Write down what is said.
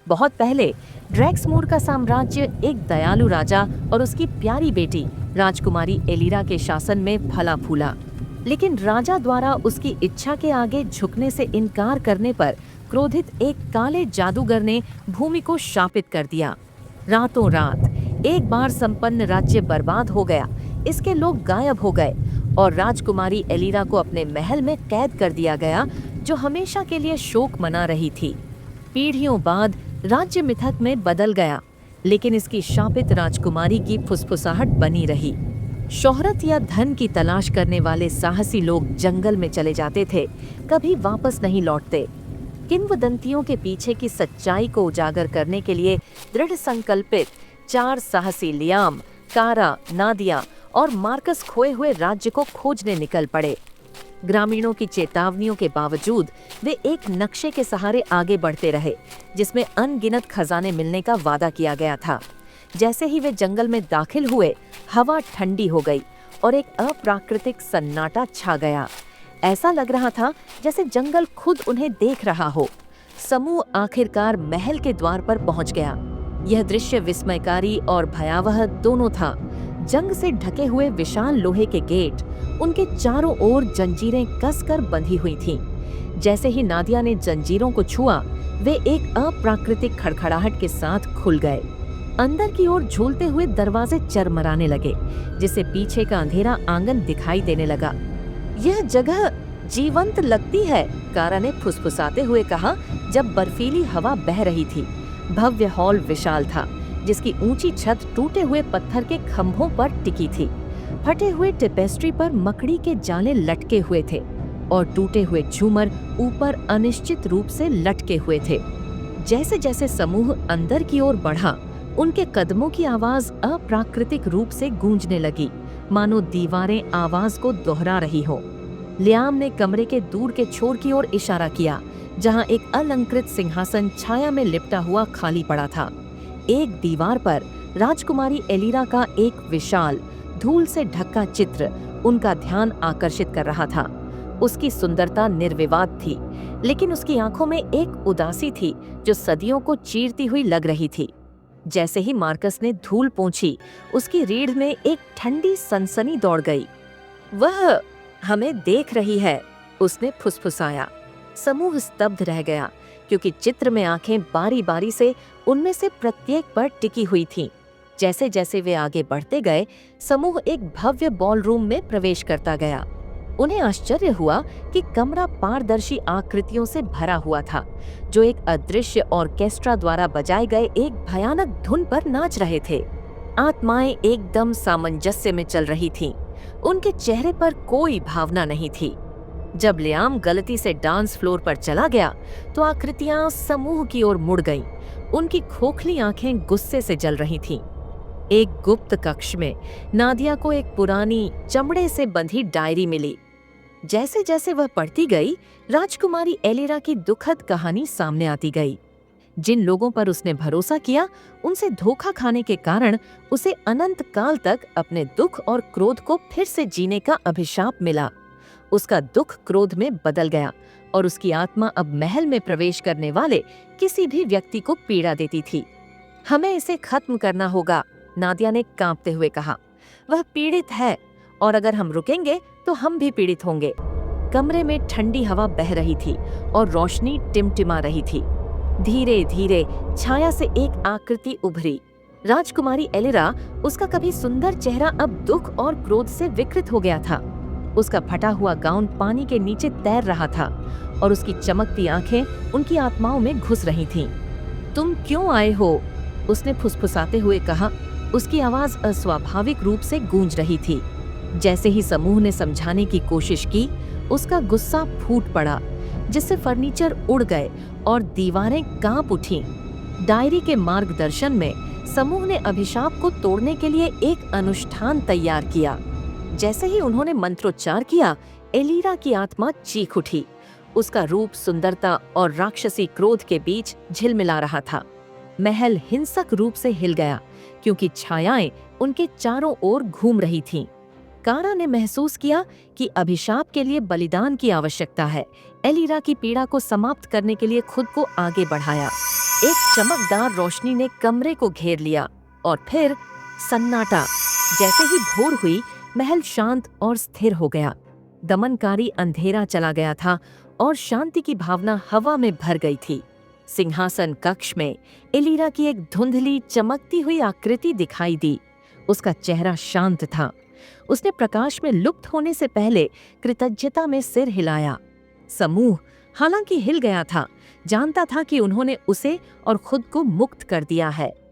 बहुत पहले ड्रैक्समोर का साम्राज्य एक दयालु राजा और उसकी प्यारी बेटी राजकुमारी एलिरा के शासन में फला फूला। लेकिन राजा द्वारा उसकी इच्छा के आगे झुकने से इनकार करने पर क्रोधित एक काले जादूगर ने भूमि को शापित कर दिया। रातों रात एक बार संपन्न राज्य बर्बाद हो गया, इसके लोग गायब हो गए और राजकुमारी एलिरा को अपने महल में कैद कर दिया गया, जो हमेशा के लिए शोक मना रही थी। पीढ़ियों बाद राज्य मिथक में बदल गया, लेकिन इसकी शापित राजकुमारी की फुसफुसाहट बनी रही। शोहरत या धन की तलाश करने वाले साहसी लोग जंगल में चले जाते थे, कभी वापस नहीं लौटते। किंवदंतियों के पीछे की सच्चाई को उजागर करने के लिए दृढ़ संकल्पित 4 साहसी लियाम, कारा, नादिया और मार्कस खोए हुए राज्य को खोजने निकल पड़े। ग्रामीणों की चेतावनियों के बावजूद वे एक नक्शे के सहारे आगे बढ़ते रहे, जिसमें अनगिनत खजाने मिलने का वादा किया गया था। जैसे ही वे जंगल में दाखिल हुए, हवा ठंडी हो गई और एक अप्राकृतिक सन्नाटा छा गया। ऐसा लग रहा था जैसे जंगल खुद उन्हें देख रहा हो। समूह आखिरकार महल के द्वार पर पहुंच गया। यह दृश्य विस्मयकारी और भयावह दोनों था। जंग से ढके हुए विशाल लोहे के गेट, उनके चारों ओर जंजीरें कसकर बंधी हुई थीं। जैसे ही नादिया ने जंजीरों को छुआ, वे एक अप्राकृतिक खड़खड़ाहट के साथ खुल गए। अंदर की ओर झूलते हुए दरवाजे चरमराने लगे, जिससे पीछे का अंधेरा आंगन दिखाई देने लगा। यह जगह जीवंत लगती है, कारा ने फुसफुसाते हुए कहा जब बर्फीली हवा बह रही थी। भव्य हॉल विशाल था, जिसकी ऊंची छत टूटे हुए पत्थर के खंभों पर टिकी थी। फटे हुए टेपेस्ट्री पर मकड़ी के जाले लटके हुए थे और टूटे हुए झूमर ऊपर अनिश्चित रूप से लटके हुए थे। जैसे जैसे समूह अंदर की ओर बढ़ा, उनके कदमों की आवाज अप्राकृतिक रूप से गूंजने लगी, मानो दीवारें आवाज को दोहरा रही हो। लियाम ने कमरे के दूर के छोर की ओर इशारा किया, जहां एक अलंकृत सिंहासन छाया में लिपटा हुआ खाली पड़ा था। एक दीवार पर राजकुमारी एलिरा का एक विशाल, धूल से ढका चित्र उनका ध्यान आकर्षित कर रहा था। उसकी सुंदरता निर्विवाद थी, लेकिन उसकी आंखों में एक उदासी थी जो सदियों को चीरती हुई लग रही थी। जैसे ही मार्कस ने धूल पोंछी, उसकी रीढ़ में एक ठंडी सनसनी दौड़ गई। वह हमें देख रही है, उसने फुसफुसाया। समूह स्तब्ध रह गया, क्योंकि चित्र में आंखें बारी बारी से उनमें से प्रत्येक पर टिकी हुई थीं। जैसे जैसे वे आगे बढ़ते गए, समूह एक भव्य बॉलरूम में प्रवेश करता गया। उन्हें आश्चर्य हुआ कि कमरा पारदर्शी आकृतियों से भरा हुआ था, जो एक अदृश्य ऑर्केस्ट्रा द्वारा बजाए गए एक भयानक धुन पर नाच रहे थे। आत्माएं एकदम सामंजस्य में चल रही थीं। उनके चेहरे पर कोई भावना नहीं थी। जब लियाम गलती से डांस फ्लोर पर चला गया, तो आकृतियां समूह की ओर मुड़ गईं। उनकी खोखली आंखें गुस्से से जल रही थीं। एक गुप्त कक्ष में नादिया को एक पुरानी चमड़े से बंधी डायरी मिली। जैसे जैसे वह पढ़ती गई, राजकुमारी एलिरा की दुखद कहानी सामने आती गई। जिन लोगों पर उसने भरोसा किया, उनसे धोखा खाने के कारण उसे अनंत काल तक अपने दुख और क्रोध को फिर से जीने का अभिशाप मिला। उसका दुख क्रोध में बदल गया और उसकी आत्मा अब महल में प्रवेश करने वाले किसी भी व्यक्ति को पीड़ा देती थी। हमें इसे खत्म करना होगा, नादिया ने कांपते हुए कहा। वह पीड़ित है और अगर हम रुकेंगे तो हम भी पीड़ित होंगे। कमरे में ठंडी हवा बह रही थी और रोशनी टिमटिमा रही थी। धीरे धीरे छाया से एक आकृति उभरी। राजकुमारी एलिरा, उसका कभी सुंदर चेहरा अब दुख और क्रोध से विकृत हो गया था। उसका फटा हुआ गाउन पानी के नीचे तैर रहा था और उसकी चमकती आंखें उनकी आत्माओं में घुस रही थीं। तुम क्यों आए हो? उसने फुसफुसाते हुए कहा। उसकी आवाज अस्वाभाविक रूप से गूंज रही थी। जैसे ही समूह ने समझाने की कोशिश की, उसका गुस्सा फूट पड़ा, जिससे फर्नीचर उड़ गए और दीवारें कांप उठीं। डायरी के मार्गदर्शन में समूह ने अभिशाप को तोड़ने के लिए एक अनुष्ठान तैयार किया। जैसे ही उन्होंने मंत्रोच्चार किया, एलिरा की आत्मा चीख उठी। उसका रूप सुंदरता और राक्षसी क्रोध के बीच झिलमिला रहा था। महल हिंसक रूप से हिल गया, क्योंकि छायाएं उनके चारों ओर घूम रही थीं। कारा ने महसूस किया कि अभिशाप के लिए बलिदान की आवश्यकता है। एलिरा की पीड़ा को समाप्त करने के लिए खुद को आगे बढ़ाया। एक चमकदार रोशनी ने कमरे को घेर लिया और फिर सन्नाटा। जैसे ही भोर हुई, महल शांत और स्थिर हो गया। दमनकारी अंधेरा चला गया था और शांति की भावना हवा में भर गई थी। सिंहासन कक्ष में एलीरा की एक धुंधली चमकती हुई आकृति दिखाई दी। उसका चेहरा शांत था। उसने प्रकाश में लुप्त होने से पहले कृतज्ञता में सिर हिलाया। समूह हालांकि हिल गया था, जानता था कि उन्होंने उसे और खुद को मुक्त कर दिया है।